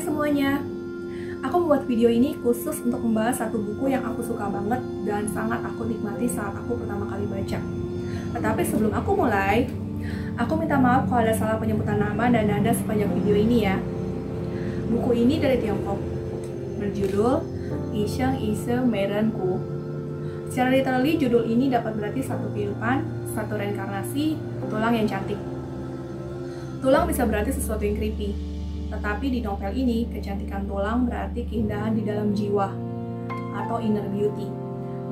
semuanya, aku membuat video ini khusus untuk membahas satu buku yang aku suka banget dan sangat aku nikmati saat aku pertama kali baca. Tetapi sebelum aku mulai, aku minta maaf kalau ada salah penyebutan nama dan nada sepanjang video ini ya. Buku ini dari Tiongkok, berjudul Isheng Ise Meren Ku. Secara literally, judul ini dapat berarti satu kehidupan, satu reinkarnasi, tulang yang cantik. Tulang bisa berarti sesuatu yang creepy, tetapi di novel ini, kecantikan tulang berarti keindahan di dalam jiwa atau inner beauty.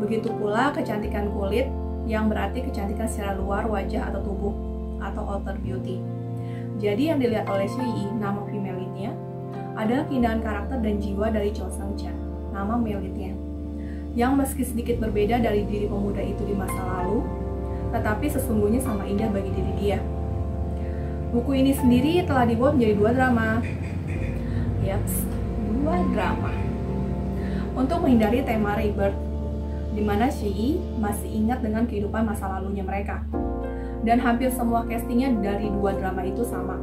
Begitu pula kecantikan kulit yang berarti kecantikan secara luar wajah atau tubuh atau outer beauty. Jadi yang dilihat oleh Shi, nama female lead-nya, adalah keindahan karakter dan jiwa dari Cho Seung Chan, nama male lead-nya, yang meski sedikit berbeda dari diri pemuda itu di masa lalu, tetapi sesungguhnya sama indah bagi diri dia. Buku ini sendiri telah dibuat menjadi 2 drama. Yaps, 2 drama. Untuk menghindari tema rebirth, di mana Shi masih ingat dengan kehidupan masa lalunya mereka. Dan hampir semua castingnya dari 2 drama itu sama.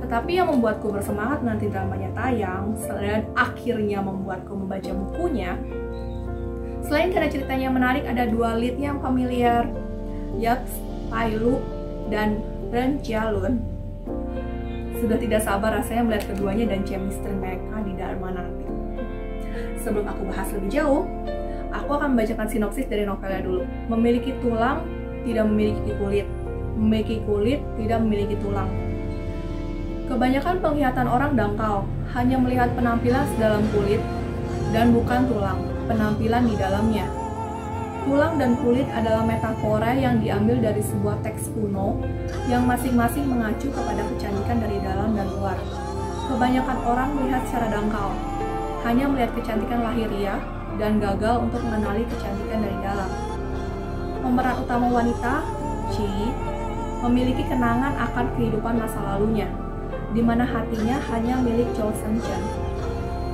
Tetapi yang membuatku bersemangat nanti dramanya tayang, dan akhirnya membuatku membaca bukunya, selain karena ceritanya menarik, ada 2 lead yang familiar. Yaps, Pai Lu dan Ren Jialun. Sudah tidak sabar rasanya melihat keduanya dan chemistry mereka di Dharma nanti. Sebelum aku bahas lebih jauh, aku akan membacakan sinopsis dari novelnya dulu. Memiliki tulang, tidak memiliki kulit. Memiliki kulit, tidak memiliki tulang. Kebanyakan penglihatan orang dangkal, hanya melihat penampilan sedalam kulit dan bukan tulang, penampilan di dalamnya. Tulang dan kulit adalah metafora yang diambil dari sebuah teks kuno yang masing-masing mengacu kepada kecantikan dari dalam dan luar. Kebanyakan orang melihat secara dangkal, hanya melihat kecantikan lahiriah dan gagal untuk mengenali kecantikan dari dalam. Pemeran utama wanita, Chi, memiliki kenangan akan kehidupan masa lalunya, di mana hatinya hanya milik Cho Seung Chan.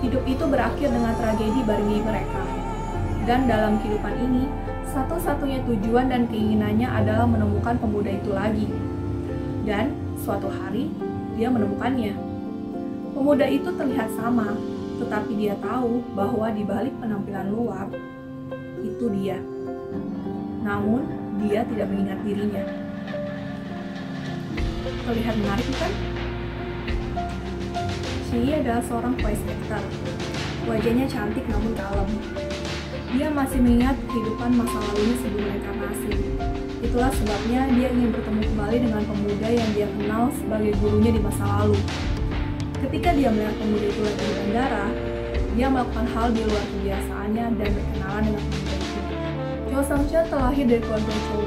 Hidup itu berakhir dengan tragedi bagi mereka. Dan dalam kehidupan ini, satu-satunya tujuan dan keinginannya adalah menemukan pemuda itu lagi. Dan suatu hari, dia menemukannya. Pemuda itu terlihat sama, tetapi dia tahu bahwa di balik penampilan luar, itu dia. Namun, dia tidak mengingat dirinya. Terlihat menarik kan? Shi adalah seorang voice actor. Wajahnya cantik namun kalem. Dia masih mengingat kehidupan masa lalunya sebelum reinkarnasi. Itulah sebabnya dia ingin bertemu kembali dengan pemuda yang dia kenal sebagai gurunya di masa lalu. Ketika dia melihat pemuda itu lagi di bandara, dia melakukan hal di luar kebiasaannya dan berkenalan dengan pemuda itu. Cho Seung Chan terlahir dari keluarga Chow.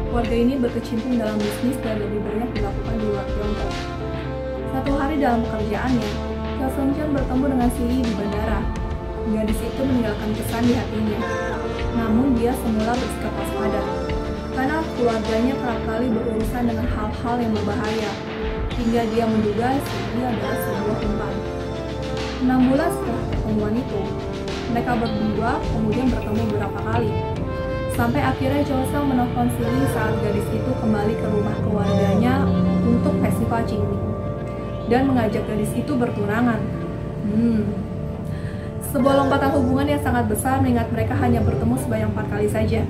Keluarga ini berkecimpung dalam bisnis dan lebih banyak dilakukan di luar Tiongkok. Satu hari dalam pekerjaannya, Cho Seung Chan bertemu dengan Shi di bandara. Gadis itu meninggalkan kesan di hatinya. Namun dia semula bersikap waspada, karena keluarganya kerap kali berurusan dengan hal-hal yang berbahaya, hingga dia menduga dia adalah sebuah umpan. 6 bulan setelah pertemuan itu, mereka berdua kemudian bertemu beberapa kali. Sampai akhirnya Cho Seung menelpon Shi saat gadis itu kembali ke rumah keluarganya untuk festival Qingming dan mengajak gadis itu bertunangan. Sebuah lompatan hubungan yang sangat besar mengingat mereka hanya bertemu sebanyak 4 kali saja.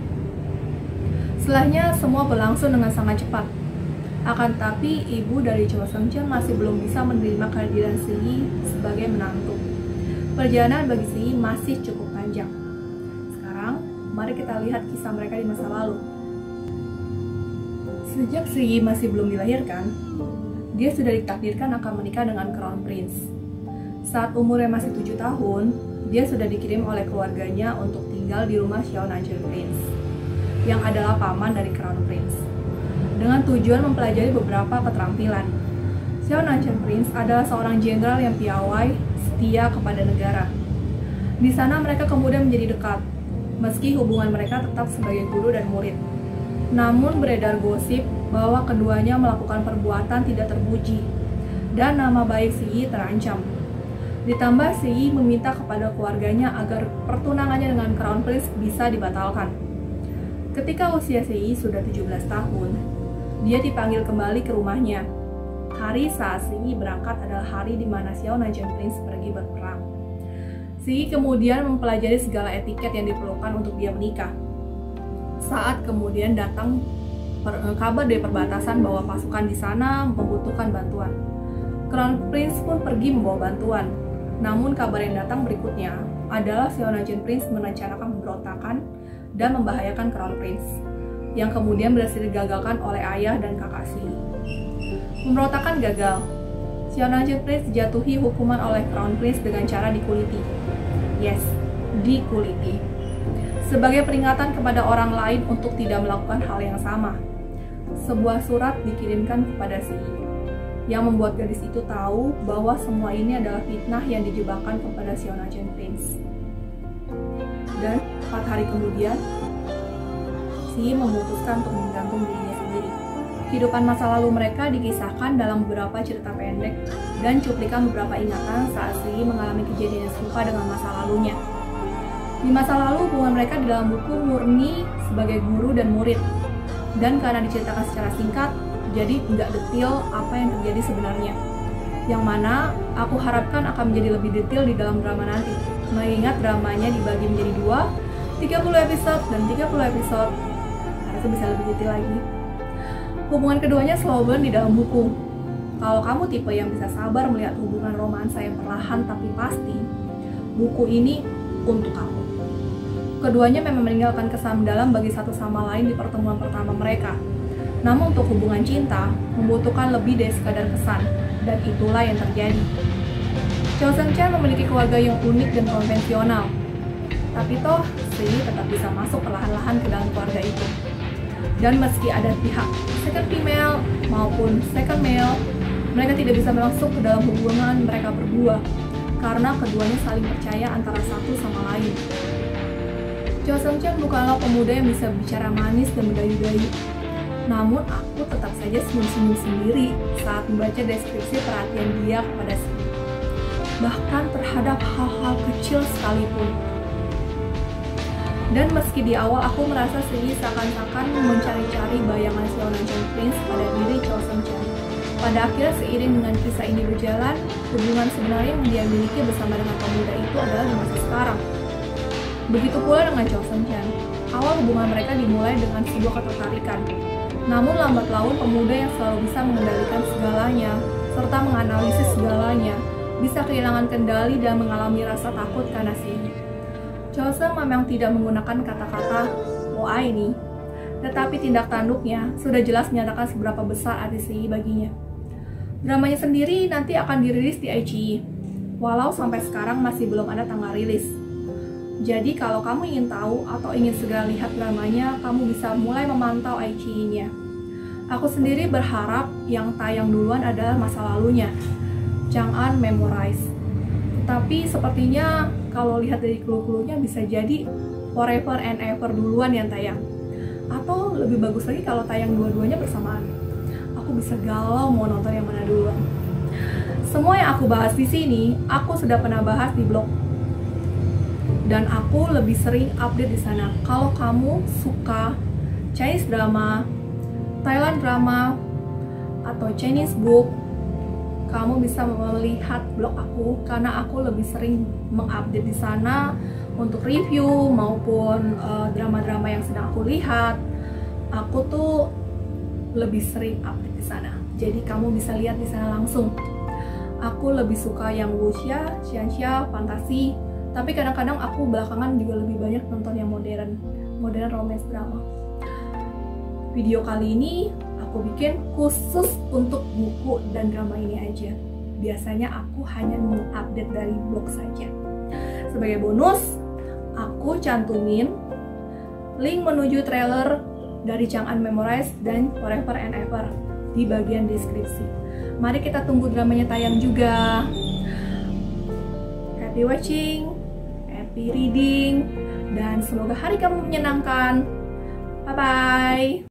Setelahnya, semua berlangsung dengan sangat cepat. Akan tetapi, ibu dari Cho Seung Chan masih belum bisa menerima kehadiran Shi sebagai menantu. Perjalanan bagi Shi masih cukup panjang. Sekarang, mari kita lihat kisah mereka di masa lalu. Sejak Shi masih belum dilahirkan, dia sudah ditakdirkan akan menikah dengan Crown Prince. Saat umurnya masih 7 tahun, dia sudah dikirim oleh keluarganya untuk tinggal di rumah Xiao Nanchen Prince, yang adalah paman dari Crown Prince, dengan tujuan mempelajari beberapa keterampilan. Xiao Nanchen Prince adalah seorang jenderal yang piawai, setia kepada negara. Di sana mereka kemudian menjadi dekat, meski hubungan mereka tetap sebagai guru dan murid. Namun beredar gosip bahwa keduanya melakukan perbuatan tidak terpuji, dan nama baik Shi terancam. Ditambah Shi meminta kepada keluarganya agar pertunangannya dengan Crown Prince bisa dibatalkan. Ketika usia Shi sudah 17 tahun, dia dipanggil kembali ke rumahnya hari saat Yi berangkat adalah hari di mana Xiao Najian Prince pergi berperang. Yi kemudian mempelajari segala etiket yang diperlukan untuk dia menikah. Saat kemudian datang kabar dari perbatasan bahwa pasukan di sana membutuhkan bantuan. Crown Prince pun pergi membawa bantuan. Namun kabar yang datang berikutnya adalah Xiao Najian Prince merencanakan pemberontakan dan membahayakan Crown Prince, yang kemudian berhasil digagalkan oleh ayah dan kakak Yi. Pemberontakan gagal. Xiao Najian Prince dijatuhi hukuman oleh Crown Prince dengan cara dikuliti. Yes, dikuliti. Sebagai peringatan kepada orang lain untuk tidak melakukan hal yang sama. Sebuah surat dikirimkan kepada Yi, yang membuat gadis itu tahu bahwa semua ini adalah fitnah yang dijebakan kepada Xiao Najian Prince. Dan 4 hari kemudian, Yi memutuskan untuk menggantung dirinya sendiri. Kehidupan masa lalu mereka dikisahkan dalam beberapa cerita pendek dan cuplikan beberapa ingatan saat Yi mengalami kejadian yang serupa dengan masa lalunya. Di masa lalu, hubungan mereka di dalam buku murni sebagai guru dan murid. Dan karena diceritakan secara singkat, jadi nggak detail apa yang terjadi sebenarnya. Yang mana aku harapkan akan menjadi lebih detail di dalam drama nanti. Mengingat dramanya dibagi menjadi 2, 30 episode dan 30 episode. Harusnya bisa lebih detail lagi. Hubungan keduanya slow burn di dalam buku. Kalau kamu tipe yang bisa sabar melihat hubungan romansa yang perlahan tapi pasti, buku ini untuk kamu. Keduanya memang meninggalkan kesan mendalam bagi satu sama lain di pertemuan pertama mereka. Namun untuk hubungan cinta, membutuhkan lebih dari sekadar kesan, dan itulah yang terjadi. Chao Seung-chan memiliki keluarga yang unik dan konvensional. Tapi toh, Yi tetap bisa masuk perlahan-lahan ke dalam keluarga itu. Dan meski ada pihak second female maupun second male, mereka tidak bisa masuk ke dalam hubungan mereka berdua karena keduanya saling percaya antara satu sama lain. Chao Seung-chan bukanlah pemuda yang bisa bicara manis dan mendayu-dayu. Namun aku tetap saja senyum-senyum sendiri saat membaca deskripsi perhatian dia kepada Yi. Bahkan terhadap hal-hal kecil sekalipun. Dan meski di awal aku merasa Yi seakan-akan mencari-cari bayangan Xiao Najian Prince pada diri Chao Seung-chan, pada akhirnya seiring dengan kisah ini berjalan, hubungan sebenarnya yang dia miliki bersama dengan pemuda itu adalah di masa sekarang. Begitu pula dengan Chao Seung-chan. Awal hubungan mereka dimulai dengan sebuah ketertarikan. Namun lambat laun pemuda yang selalu bisa mengendalikan segalanya, serta menganalisis segalanya, bisa kehilangan kendali dan mengalami rasa takut karena Yi. Chao Seung memang tidak menggunakan kata-kata "wah ini", tetapi tindak tanduknya sudah jelas menyatakan seberapa besar arti Yi baginya. Dramanya sendiri nanti akan dirilis di iQIYI, walau sampai sekarang masih belum ada tanggal rilis. Jadi kalau kamu ingin tahu atau ingin segera lihat dramanya, kamu bisa mulai memantau iQIYI-nya. Aku sendiri berharap yang tayang duluan adalah masa lalunya, Chang'an Memories. Tapi sepertinya kalau lihat dari clue-cluenya bisa jadi Forever and Ever duluan yang tayang. Atau lebih bagus lagi kalau tayang dua-duanya bersamaan. Aku bisa galau mau nonton yang mana duluan. Semua yang aku bahas di sini, aku sudah pernah bahas di blog. Dan aku lebih sering update di sana. Kalau kamu suka Chinese drama, Thailand drama, atau Chinese book, kamu bisa melihat blog aku karena aku lebih sering mengupdate di sana untuk review maupun drama-drama yang sedang aku lihat. Aku tuh lebih sering update di sana. Jadi kamu bisa lihat di sana langsung. Aku lebih suka yang wuxia, xianxia, fantasi. Tapi kadang-kadang aku belakangan juga lebih banyak nonton yang modern romance drama. Video kali ini aku bikin khusus untuk buku dan drama ini aja. Biasanya aku hanya mengupdate dari blog saja. Sebagai bonus, aku cantumin link menuju trailer dari Chang'an Memories dan Forever and Ever di bagian deskripsi. Mari kita tunggu dramanya tayang juga. Happy watching, happy reading, dan semoga hari kamu menyenangkan. Bye-bye.